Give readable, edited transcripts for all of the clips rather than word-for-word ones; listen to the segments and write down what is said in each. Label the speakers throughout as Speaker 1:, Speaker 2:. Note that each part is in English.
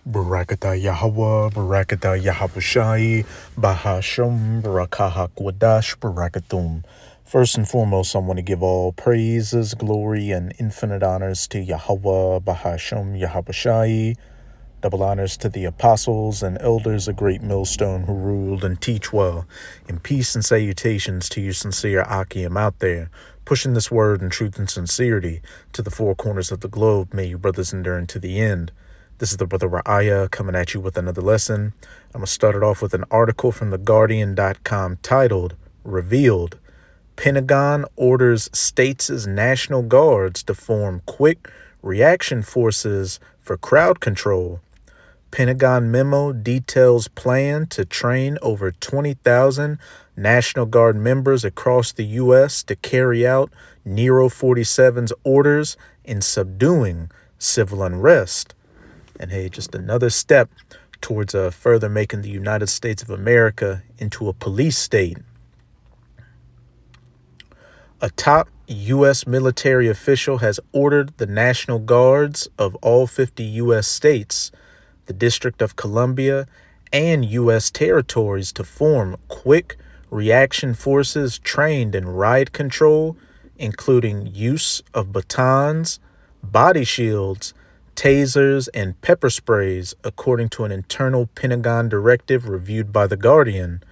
Speaker 1: Barakatah Yahweh, Barakatah Yahabushai, Bahasham, Barakaha Kwadash, Barakathum. First and foremost, I want to give all praises, glory, and infinite honors to Yahweh, Bahasham, Yahabushai. Double honors to the apostles and elders of Great Millstone who ruled and teach well. And peace and salutations to you sincere Akim out there, pushing this word in truth and sincerity to the four corners of the globe. May you brothers endure to the end. This is the brother Ra'aya coming at you with another lesson. I'm going to start it off with an article from TheGuardian.com titled, Revealed, Pentagon orders states' National Guards to form quick reaction forces for crowd control. Pentagon memo details plan to train over 20,000 National Guard members across the U.S. to carry out Nero 47's orders in subduing civil unrest. And hey, just another step towards further making the United States of America into a police state. A top U.S. military official has ordered the National Guards of all 50 U.S. states, the District of Columbia, and U.S. territories to form quick reaction forces trained in riot control, including use of batons, body shields, tasers, and pepper sprays, according to an internal Pentagon directive reviewed by The Guardian.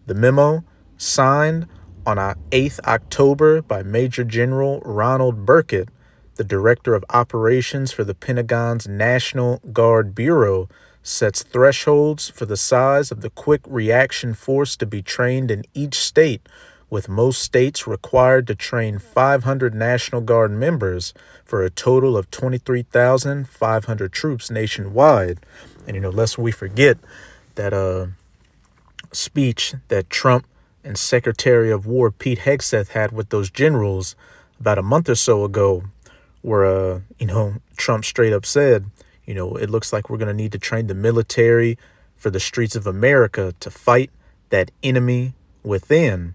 Speaker 1: The memo, signed on 8th October by Major General Ronald Burkett, the Director of Operations for the Pentagon's National Guard Bureau, sets thresholds for the size of the quick reaction force to be trained in each state, with most states required to train 500 National Guard members for a total of 23,500 troops nationwide. And, lest we forget that speech that Trump and Secretary of War Pete Hegseth had with those generals about a month or so ago, where, Trump straight up said, it looks like we're going to need to train the military for the streets of America to fight that enemy within.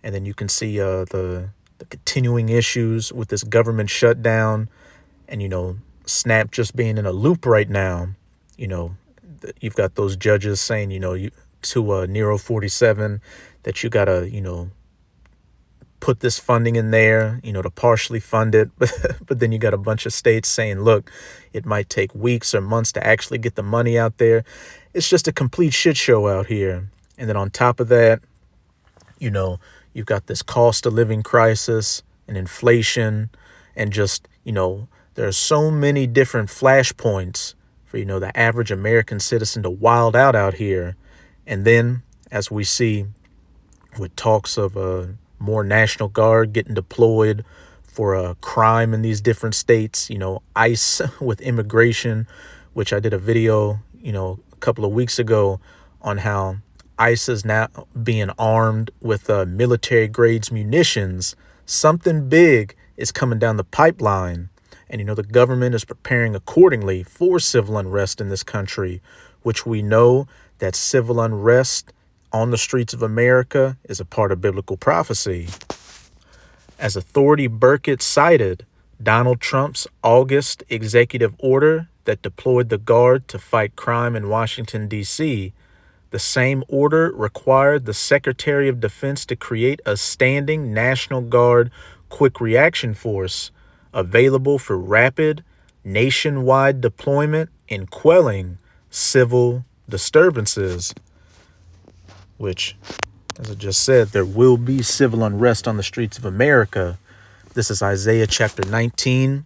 Speaker 1: And then you can see the continuing issues with this government shutdown and, Snap just being in a loop right now. You've got those judges saying, to Nero 47 that you got to, put this funding in there, to partially fund it. But then you got a bunch of states saying, look, it might take weeks or months to actually get the money out there. It's just a complete shit show out here. And then on top of that, you've got this cost of living crisis and inflation and just, there are so many different flashpoints for, the average American citizen to wild out here. And then, as we see with talks of more National Guard getting deployed for crime in these different states, ICE with immigration, which I did a video, a couple of weeks ago on how ICE is now being armed with military grades munitions. Something big is coming down the pipeline. And, the government is preparing accordingly for civil unrest in this country, which we know that civil unrest on the streets of America is a part of biblical prophecy. As authority Burkett cited Donald Trump's August executive order that deployed the Guard to fight crime in Washington, D.C., the same order required the Secretary of Defense to create a standing National Guard quick reaction force available for rapid nationwide deployment in quelling civil disturbances, which, as I just said, there will be civil unrest on the streets of America. This is Isaiah chapter 19,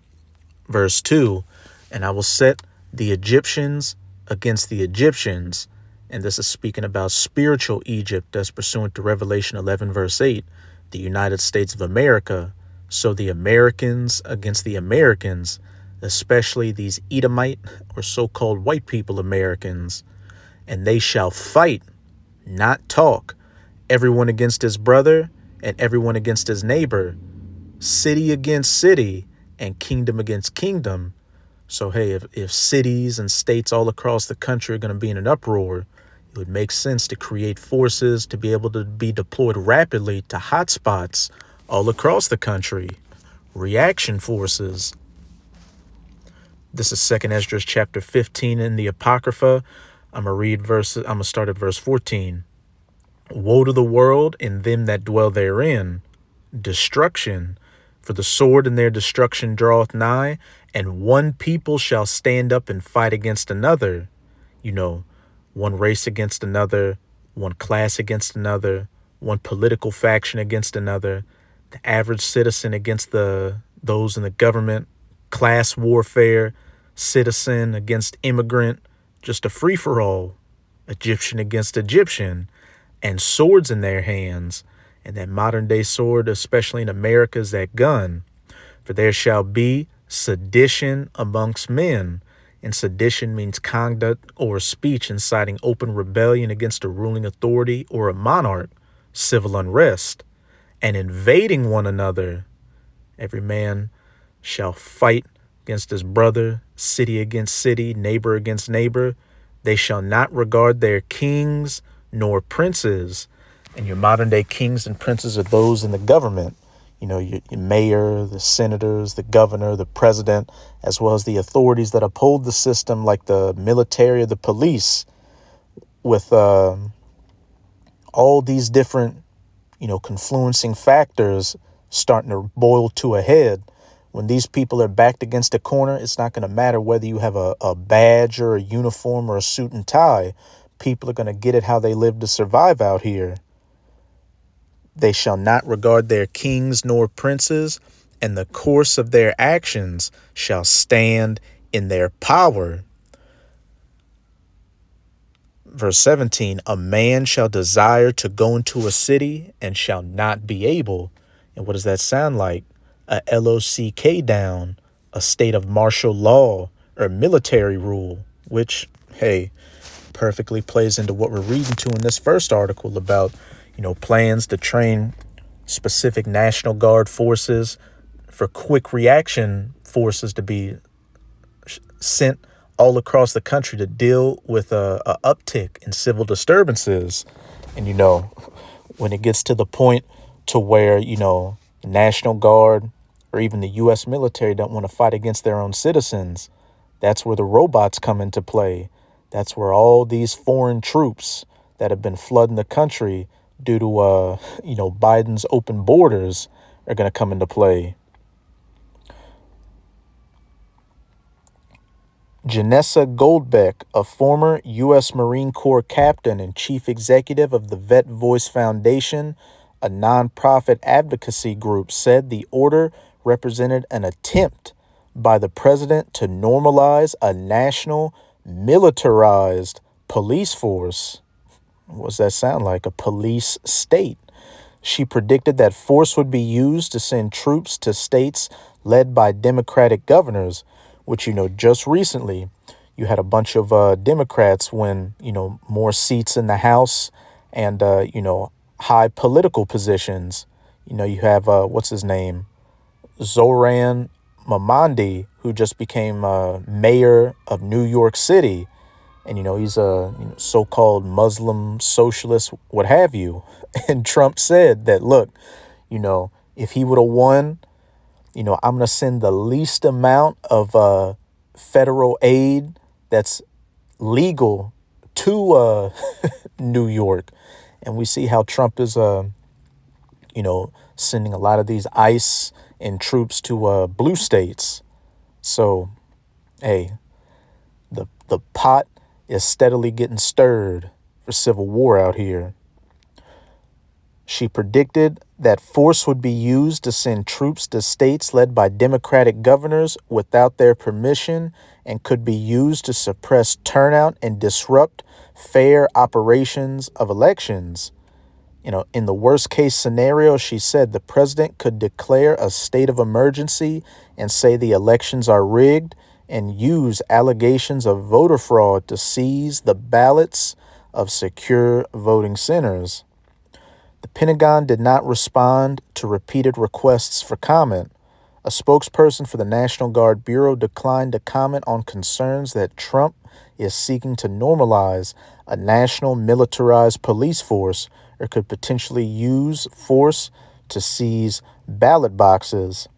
Speaker 1: verse 2. And I will set the Egyptians against the Egyptians. And this is speaking about spiritual Egypt as pursuant to Revelation 11, verse 8, the United States of America. So the Americans against the Americans, especially these Edomite or so-called white people Americans. And they shall fight, not talk, everyone against his brother and everyone against his neighbor, city against city and kingdom against kingdom. So, hey, if cities and states all across the country are going to be in an uproar, it would make sense to create forces to be able to be deployed rapidly to hotspots all across the country. Reaction forces. This is 2nd Esdras chapter 15 in the Apocrypha. I'm going to start at verse 14. Woe to the world and them that dwell therein, destruction, for the sword and their destruction draweth nigh, and one people shall stand up and fight against another. One race against another, one class against another, one political faction against another, the average citizen against those in the government, class warfare, citizen against immigrant, just a free-for-all, Egyptian against Egyptian, and swords in their hands. And that modern-day sword, especially in America, is that gun. For there shall be sedition amongst men. And sedition means conduct or speech inciting open rebellion against a ruling authority or a monarch, civil unrest, and invading one another. Every man shall fight against his brother, city against city, neighbor against neighbor. They shall not regard their kings nor princes. And your modern day kings and princes are those in the government. Your mayor, the senators, the governor, the president, as well as the authorities that uphold the system like the military or the police, with all these different, confluencing factors starting to boil to a head. When these people are backed against a corner, it's not going to matter whether you have a badge or a uniform or a suit and tie. People are going to get it how they live to survive out here. They shall not regard their kings nor princes, and the course of their actions shall stand in their power. Verse 17, a man shall desire to go into a city and shall not be able. And what does that sound like? A LOCK down, a state of martial law or military rule, which, hey, perfectly plays into what we're reading to in this first article about, plans to train specific National Guard forces for quick reaction forces to be sent all across the country to deal with a uptick in civil disturbances. And, when it gets to the point to where, the National Guard or even the U.S. military don't want to fight against their own citizens, that's where the robots come into play. That's where all these foreign troops that have been flooding the country due to, Biden's open borders are going to come into play. Janessa Goldbeck, a former U.S. Marine Corps captain and chief executive of the Vet Voice Foundation, a nonprofit advocacy group, said the order represented an attempt by the president to normalize a national militarized police force. What does that sound like? A police state. She predicted that force would be used to send troops to states led by Democratic governors, which, just recently you had a bunch of Democrats win, more seats in the House and, high political positions. You have, what's his name? Zoran Mamandi, who just became mayor of New York City. And, he's a so-called Muslim socialist, what have you. And Trump said that, look, if he would have won, I'm going to send the least amount of federal aid that's legal to New York. And we see how Trump is, sending a lot of these ICE and troops to blue states. So, hey, the pot is steadily getting stirred for civil war out here. She predicted that force would be used to send troops to states led by Democratic governors without their permission and could be used to suppress turnout and disrupt fair operations of elections. In the worst case scenario, she said the president could declare a state of emergency and say the elections are rigged and use allegations of voter fraud to seize the ballots of secure voting centers. The Pentagon did not respond to repeated requests for comment. A spokesperson for the National Guard Bureau declined to comment on concerns that Trump is seeking to normalize a national militarized police force or could potentially use force to seize ballot boxes.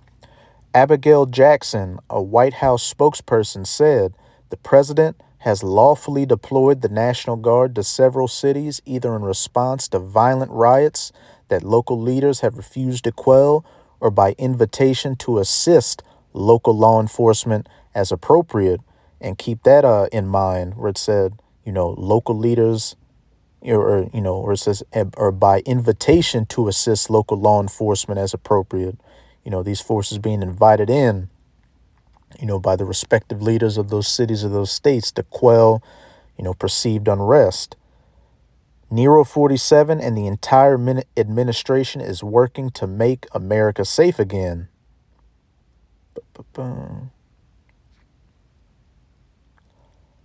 Speaker 1: Abigail Jackson, a White House spokesperson, said the president has lawfully deployed the National Guard to several cities, either in response to violent riots that local leaders have refused to quell or by invitation to assist local law enforcement as appropriate. And keep that in mind, where it said, local leaders, or it says, or by invitation to assist local law enforcement as appropriate. These forces being invited in, by the respective leaders of those cities or those states to quell, perceived unrest. Nero 47 and the entire administration is working to make America safe again.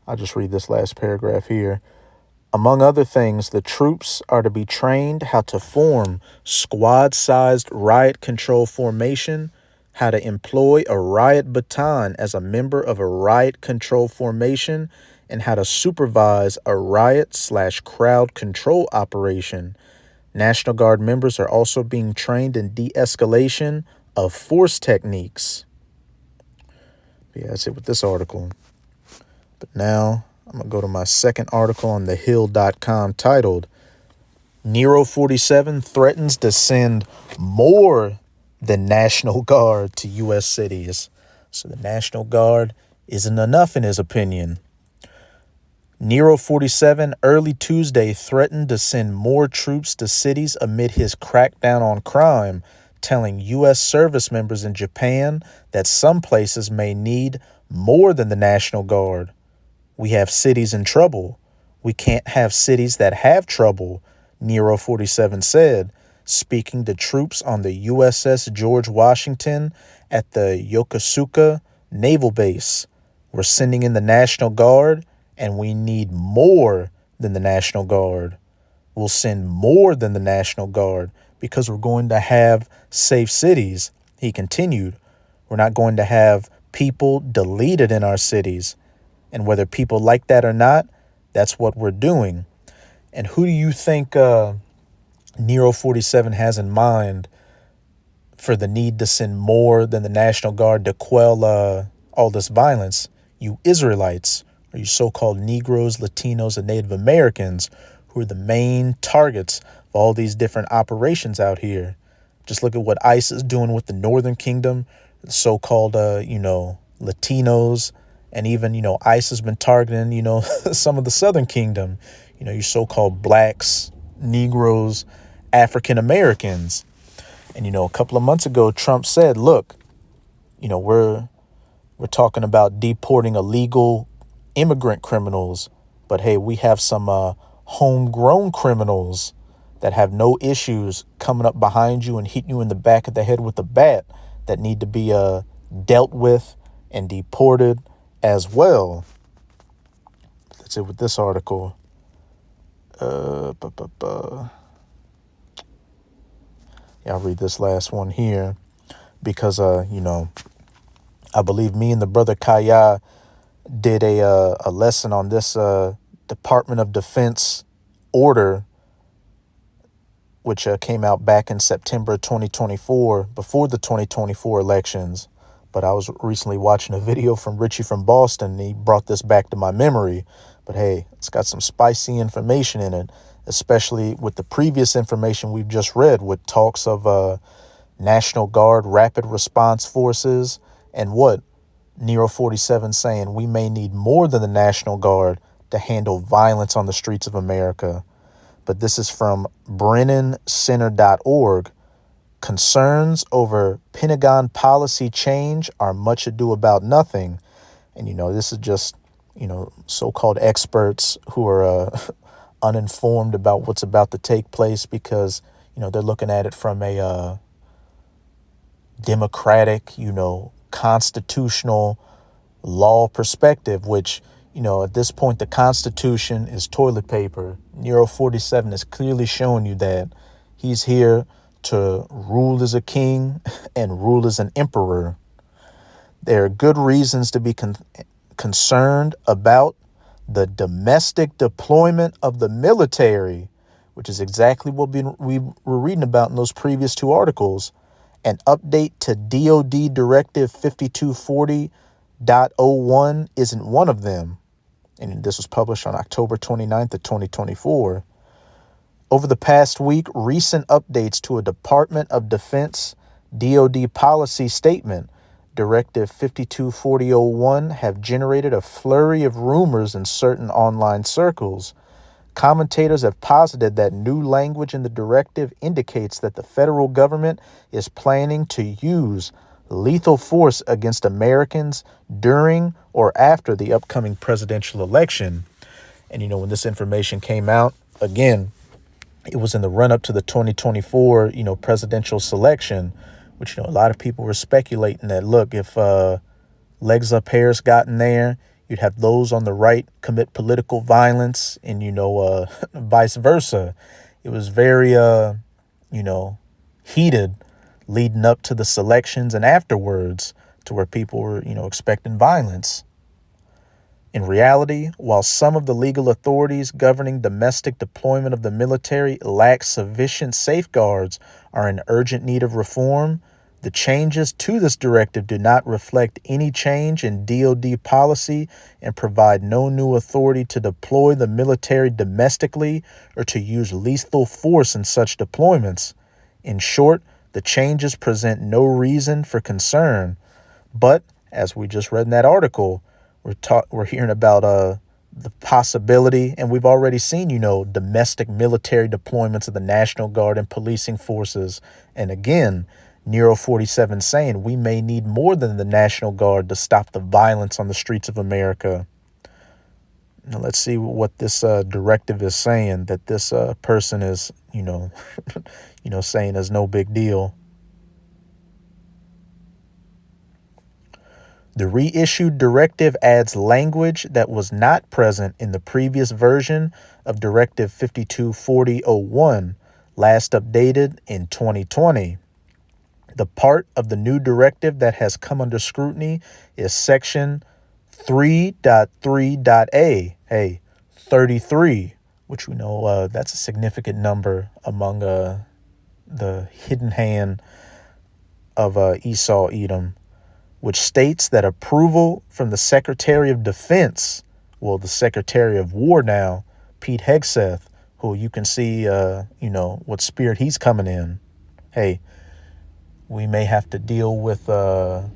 Speaker 1: I'll just read this last paragraph here. Among other things, the troops are to be trained how to form squad-sized riot control formation, how to employ a riot baton as a member of a riot control formation, and how to supervise a riot/crowd control operation. National Guard members are also being trained in de-escalation of force techniques. Yeah, that's it with this article. But now I'm going to go to my second article on thehill.com titled, Nero 47 threatens to send more than National Guard to U.S. cities. So the National Guard isn't enough in his opinion. Nero 47 early Tuesday threatened to send more troops to cities amid his crackdown on crime, telling U.S. service members in Japan that some places may need more than the National Guard. We have cities in trouble. We can't have cities that have trouble, Nero 47 said, speaking to troops on the USS George Washington at the Yokosuka Naval Base. We're sending in the National Guard, and we need more than the National Guard. We'll send more than the National Guard because we're going to have safe cities, he continued. We're not going to have people deleted in our cities. And whether people like that or not, that's what we're doing. And who do you think Nero 47 has in mind for the need to send more than the National Guard to quell all this violence? You Israelites, or you so-called Negroes, Latinos, and Native Americans, who are the main targets of all these different operations out here. Just look at what ICE is doing with the Northern Kingdom, the so-called, Latinos. And even, ICE has been targeting, some of the Southern Kingdom, your so-called blacks, Negroes, African Americans. And, a couple of months ago, Trump said, look, we're talking about deporting illegal immigrant criminals. But, hey, we have some homegrown criminals that have no issues coming up behind you and hitting you in the back of the head with a bat that need to be dealt with and deported as well. That's it with this article. Yeah, I'll read this last one here because, I believe me and the brother Kaya did a lesson on this Department of Defense order, which came out back in September 2024, before the 2024 elections. But I was recently watching a video from Richie from Boston, and he brought this back to my memory. But hey, it's got some spicy information in it, especially with the previous information we've just read with talks of National Guard Rapid Response Forces and what Nero 47 saying we may need more than the National Guard to handle violence on the streets of America. But this is from BrennanCenter.org. Concerns over Pentagon policy change are much ado about nothing. And, this is just, so-called experts who are uninformed about what's about to take place because, they're looking at it from a democratic, constitutional law perspective, which, at this point, the Constitution is toilet paper. Nero 47 is clearly showing you that he's here to rule as a king and rule as an emperor. There are good reasons to be concerned about the domestic deployment of the military, which is exactly what we were reading about in those previous two articles, An update to DoD Directive 5240.01 isn't one of them. And this was published on October 29th of 2024. Over the past week, recent updates to a Department of Defense DoD policy statement, Directive 5240.01, have generated a flurry of rumors in certain online circles. Commentators have posited that new language in the directive indicates that the federal government is planning to use lethal force against Americans during or after the upcoming presidential election. And, when this information came out, again, it was in the run up to the 2024, presidential selection, which, a lot of people were speculating that, look, if Legs Up Harris got in there, you'd have those on the right commit political violence and, vice versa. It was very, heated leading up to the selections and afterwards, to where people were, expecting violence. In reality, while some of the legal authorities governing domestic deployment of the military lack sufficient safeguards are in urgent need of reform, the changes to this directive do not reflect any change in DoD policy and provide no new authority to deploy the military domestically or to use lethal force in such deployments. In short, the changes present no reason for concern. But, as we just read in that article, we're hearing about the possibility, and we've already seen, domestic military deployments of the National Guard and policing forces. And again, Nero 47 saying we may need more than the National Guard to stop the violence on the streets of America. Now let's see what this directive is saying, that this person is, saying is no big deal. The reissued directive adds language that was not present in the previous version of Directive 5240.01, last updated in 2020. The part of the new directive that has come under scrutiny is Section 3.3.a, 33, which we know that's a significant number among the hidden hand of Esau Edom, which states that approval from the Secretary of Defense, the Secretary of War now, Pete Hegseth, who you can see, what spirit he's coming in. Hey, we may have to deal with the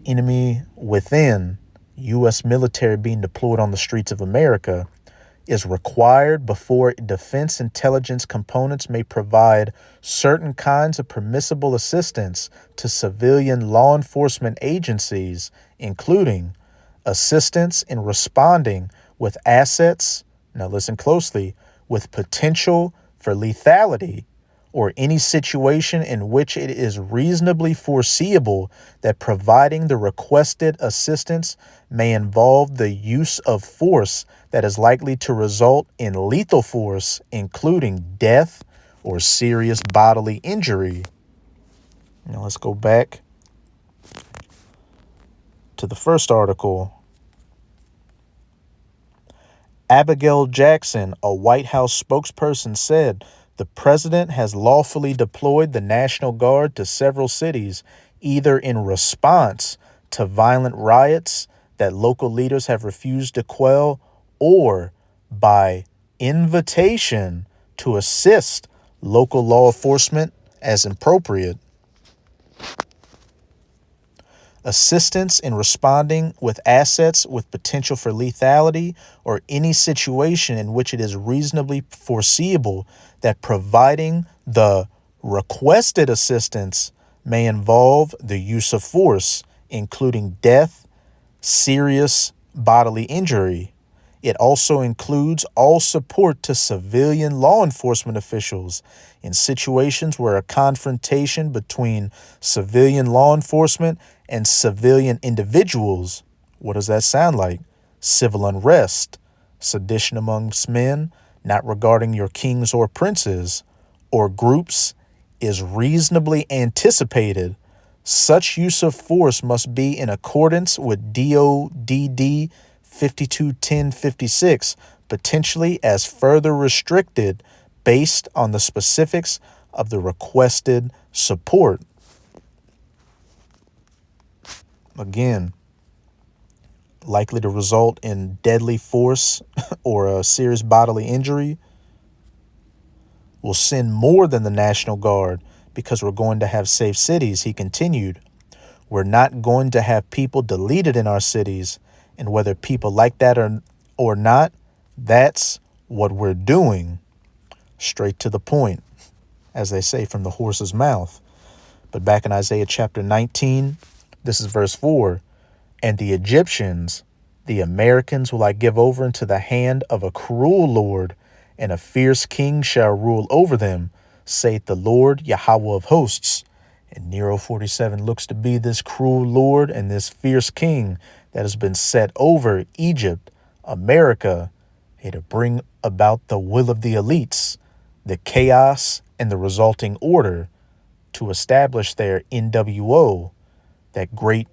Speaker 1: enemy within, U.S. military being deployed on the streets of America, is required before defense intelligence components may provide certain kinds of permissible assistance to civilian law enforcement agencies, including assistance in responding with assets, now listen closely, with potential for lethality, or any situation in which it is reasonably foreseeable that providing the requested assistance may involve the use of force that is likely to result in lethal force, including death or serious bodily injury. Now let's go back to the first article. Abigail Jackson, a White House spokesperson, said the president has lawfully deployed the National Guard to several cities, either in response to violent riots that local leaders have refused to quell or by invitation to assist local law enforcement as appropriate. Assistance in responding with assets with potential for lethality or any situation in which it is reasonably foreseeable that providing the requested assistance may involve the use of force, including death, serious bodily injury. It also includes all support to civilian law enforcement officials in situations where a confrontation between civilian law enforcement and civilian individuals, what does that sound like? Civil unrest, sedition amongst men, not regarding your kings or princes, or groups, is reasonably anticipated. Such use of force must be in accordance with DODD 521056, potentially as further restricted based on the specifics of the requested support. Again, likely to result in deadly force or a serious bodily injury. We'll send more than the National Guard because we're going to have safe cities, he continued. We're not going to have people deleted in our cities, and whether people like that or not, that's what we're doing. Straight to the point, as they say, from the horse's mouth. But back in Isaiah chapter 19, this is verse 4. And the Egyptians, the Americans, will I give over into the hand of a cruel Lord, and a fierce king shall rule over them, saith the Lord Yahweh of hosts. And Nero 47 looks to be this cruel Lord and this fierce king that has been set over Egypt, America, to bring about the will of the elites, the chaos and the resulting order, to establish their NWO, that great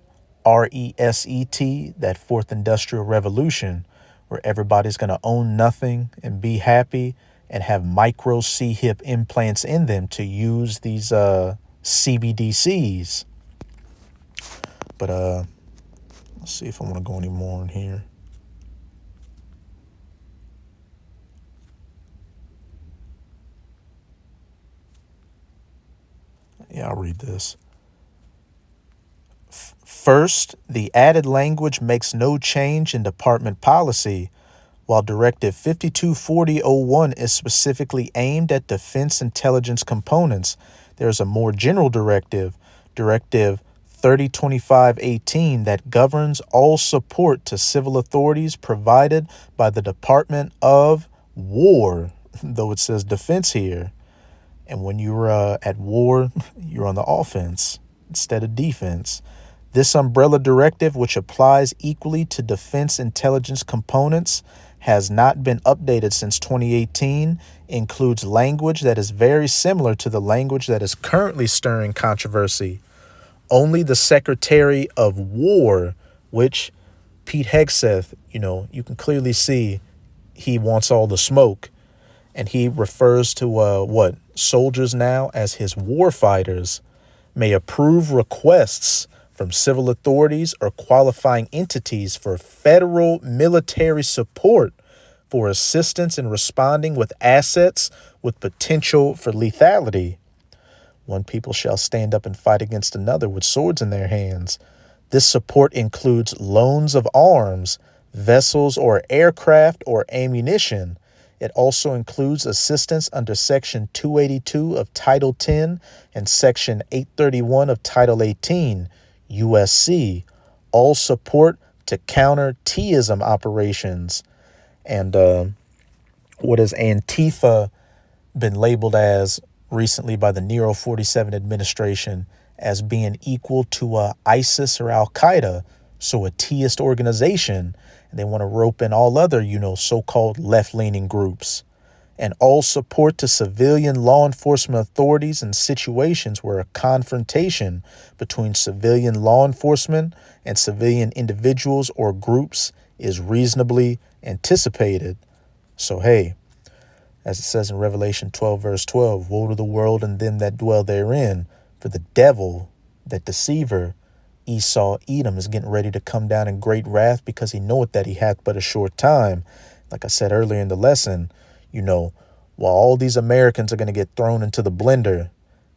Speaker 1: RESET, that fourth industrial revolution, where everybody's going to own nothing and be happy and have micro C-hip implants in them to use these CBDCs. But let's see if I want to go any more in here. Yeah, I'll read this. First, the added language makes no change in department policy. While Directive 524001 is specifically aimed at defense intelligence components, there is a more general directive, Directive 302518, that governs all support to civil authorities provided by the Department of War, though it says defense here. And when you're at war, you're on the offense instead of defense. This umbrella directive, which applies equally to defense intelligence components, has not been updated since 2018, includes language that is very similar to the language that is currently stirring controversy. Only the Secretary of War, which Pete Hegseth, you can clearly see he wants all the smoke. And he refers to soldiers now as his war fighters, may approve requests from civil authorities or qualifying entities for federal military support for assistance in responding with assets with potential for lethality. One people shall stand up and fight against another with swords in their hands. This support includes loans of arms, vessels or aircraft or ammunition. It also includes assistance under Section 282 of Title 10 and Section 831 of Title 18, USC, all support to counter T-ism operations. And what has Antifa been labeled as recently by the Nero 47 administration as being equal to ISIS or Al-Qaeda, so a T-ist organization. And they want to rope in all other, so-called left-leaning groups. And all support to civilian law enforcement authorities in situations where a confrontation between civilian law enforcement and civilian individuals or groups is reasonably anticipated. So, hey, as it says in Revelation 12, verse 12, woe to the world and them that dwell therein, for the devil, that deceiver, Esau, Edom, is getting ready to come down in great wrath, because he knoweth that he hath but a short time. Like I said earlier in the lesson, while all these Americans are going to get thrown into the blender,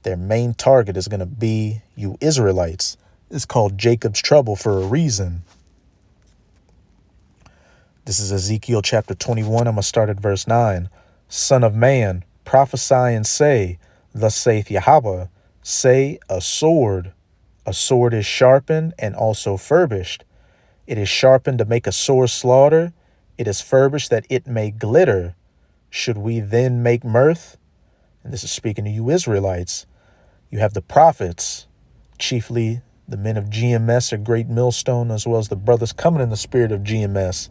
Speaker 1: their main target is going to be you Israelites. It's called Jacob's trouble for a reason. This is Ezekiel chapter 21. I'm going to start at verse 9. Son of man, prophesy and say, thus saith Yahweh, say, a sword is sharpened and also furbished. It is sharpened to make a sore slaughter. It is furbished that it may glitter. Should we then make mirth? And this is speaking to you Israelites. You have the prophets, chiefly the men of GMS, a great millstone, as well as the brothers coming in the spirit of GMS,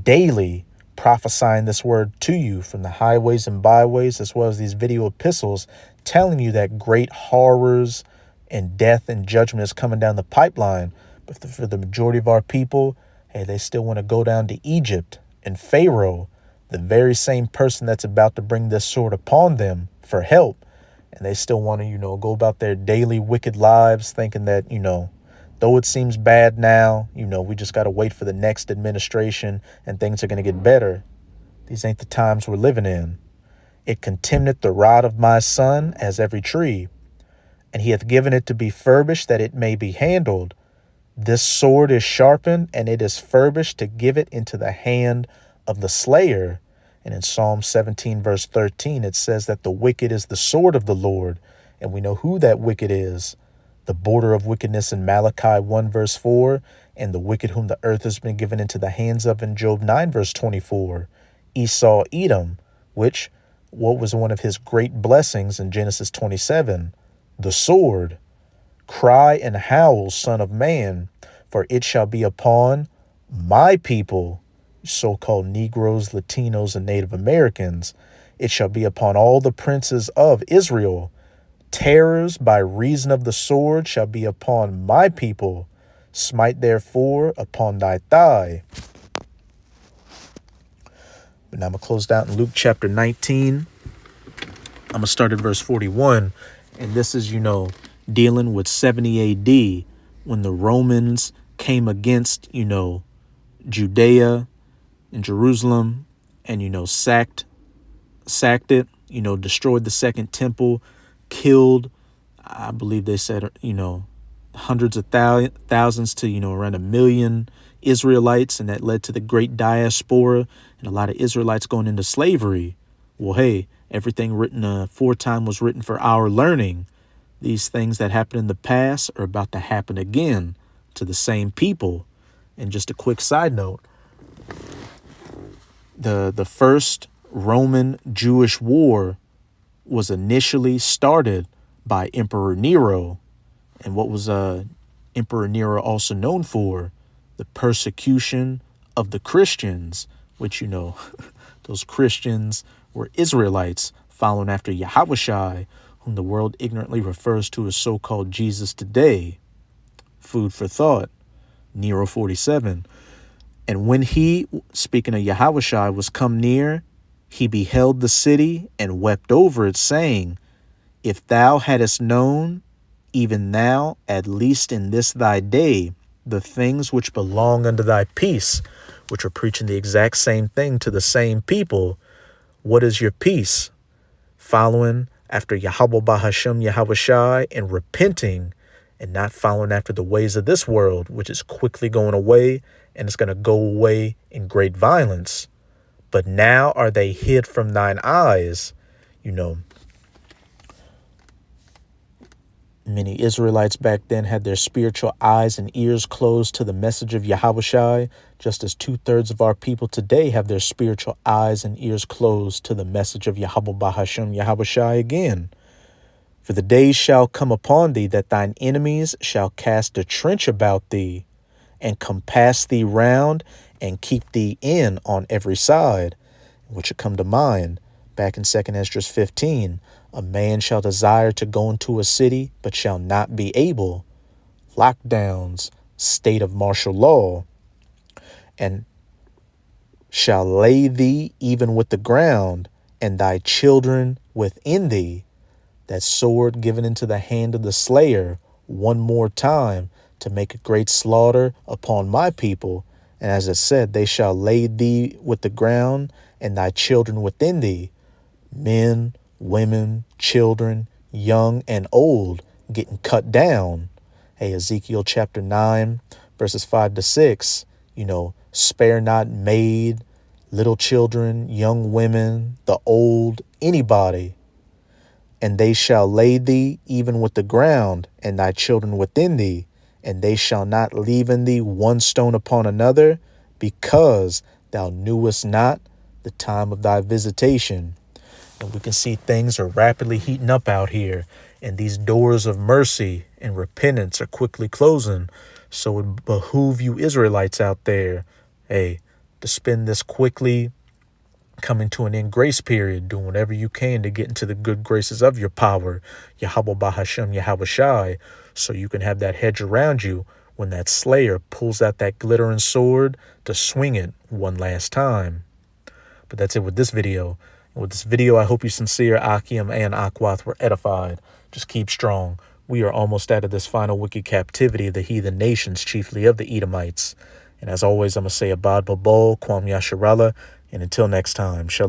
Speaker 1: daily prophesying this word to you from the highways and byways, as well as these video epistles telling you that great horrors and death and judgment is coming down the pipeline. But for the majority of our people, hey, they still want to go down to Egypt and Pharaoh, the very same person that's about to bring this sword upon them for help. And they still want to, go about their daily wicked lives thinking that, though it seems bad now, we just got to wait for the next administration and things are going to get better. These ain't the times we're living in. It contemneth the rod of my son as every tree, and he hath given it to be furbished that it may be handled. This sword is sharpened, and it is furbished to give it into the hand of the slayer. And in Psalm 17, verse 13, it says that the wicked is the sword of the Lord. And we know who that wicked is. The border of wickedness in Malachi 1, verse 4, and the wicked whom the earth has been given into the hands of in Job 9, verse 24. Esau, Edom, what was one of his great blessings in Genesis 27? The sword. Cry and howl, son of man, for it shall be upon my people, so-called Negroes, Latinos, and Native Americans. It shall be upon all the princes of Israel. Terrors by reason of the sword shall be upon my people. Smite therefore upon thy thigh. But now I'm going to close out in Luke chapter 19. I'm going to start at verse 41. And this is, dealing with 70 AD when the Romans came against, Judea and Jerusalem and, sacked it, destroyed the second temple, killed, I believe they said, hundreds of thousands to, around 1 million Israelites. And that led to the great diaspora and a lot of Israelites going into slavery. Well, hey, everything written aforetime was written for our learning. These things that happened in the past are about to happen again to the same people. And just a quick side note, the first Roman Jewish war was initially started by Emperor Nero. And what was Emperor Nero also known for? The persecution of the Christians, which, those Christians were Israelites following after Yahushua, whom the world ignorantly refers to as so-called Jesus today. Food for thought. Nero 47. And when he, speaking of Yahushua, was come near, he beheld the city and wept over it, saying, If thou hadst known, even thou, at least in this thy day, the things which belong unto thy peace, which are preaching the exact same thing to the same people. What is your peace? Following after Yahweh Bahashem Yahushai and repenting and not following after the ways of this world, which is quickly going away and it's going to go away in great violence. But now are they hid from thine eyes. Many Israelites back then had their spiritual eyes and ears closed to the message of Yahushai, just as 2/3 of our people today have their spiritual eyes and ears closed to the message of Yahweh Bahashem Yahushai again. For the days shall come upon thee that thine enemies shall cast a trench about thee, and compass thee round, and keep thee in on every side. Which should come to mind back in 2 Esdras 15. A man shall desire to go into a city, but shall not be able. Lockdowns, state of martial law, and shall lay thee even with the ground, and thy children within thee. That sword given into the hand of the slayer one more time to make a great slaughter upon my people. And as it said, they shall lay thee with the ground, and thy children within thee. Men, women, children, young and old, getting cut down. Hey, Ezekiel chapter 9, verses 5-6, spare not maid, little children, young women, the old, anybody. And they shall lay thee even with the ground, and thy children within thee, and they shall not leave in thee one stone upon another, because thou knewest not the time of thy visitation. And we can see things are rapidly heating up out here, and these doors of mercy and repentance are quickly closing. So it behoove you Israelites out there, hey, to spend this quickly coming to an end grace period, doing whatever you can to get into the good graces of your power, Yahweh Bahashem Yahushai, so you can have that hedge around you when that slayer pulls out that glittering sword to swing it one last time. But that's it with this video. And with this video, I hope you sincere, Achium and Akwath, were edified. Just keep strong. We are almost out of this final wicked captivity of the heathen nations, chiefly of the Edomites. And as always, I'm going to say Abad Babol, Kwam Yasharallah, and until next time, Shalom.